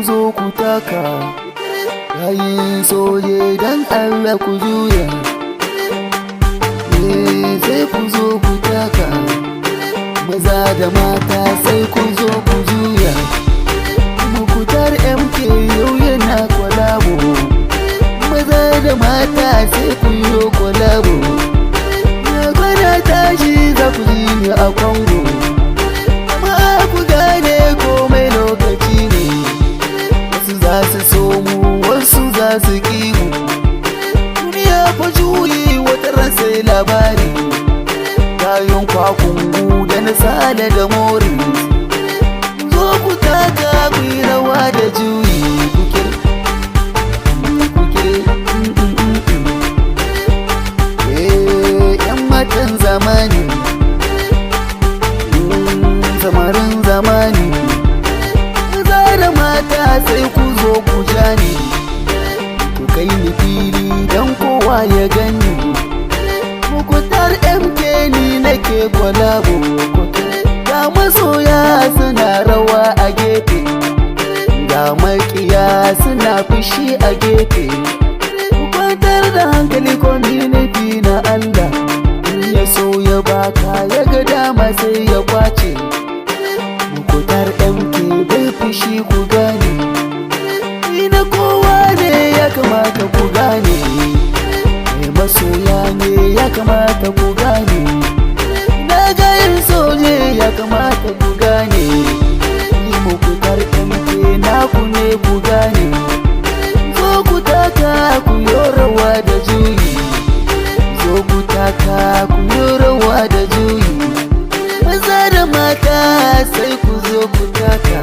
zo ku taka. Yayin soje dan Allah ku juya, sai ku zo ku taka. Maza da mata sai ku zo ku juya. Mukutar MK yau yana kwalabo, maza da mata sai ku yi kwalabo. Na gwada tashi za ku ji ni a Congo, ma ku gane komai lokaci ne. Wasu za su so mu, wasu za su ƙi mu. Duniya fa juyi wata ran sai labari. Kayan kwakungu da na sale da mori, zo ku taka ku yi rawa da juyi. Yan matan zamani, samarin zamani, maza da mata sai ku zo ku ja ni, ku kai ni fili don kowa ya gani. Mukutar MK ni nake kwalabo, ga masoya suna rawa a gefe, ga makiya suna fushi a gefe. Ku kwantar da hankali community na Allah, in ya so ya baka ya ga dama sai ya kwace. Mukutar MK bai fushi ku gane, ni na kowa ne ya kamata ku gane. Masoya ne ya kamata ku gane, na gayin soje ya kamata ku gane. Ni Mukutar MK naku ne ku gane. Zo ku taka ku yi rawa da juyi, zo ku taka ku yi rawa da juyi. Maza da mata sai ku zo ku taka.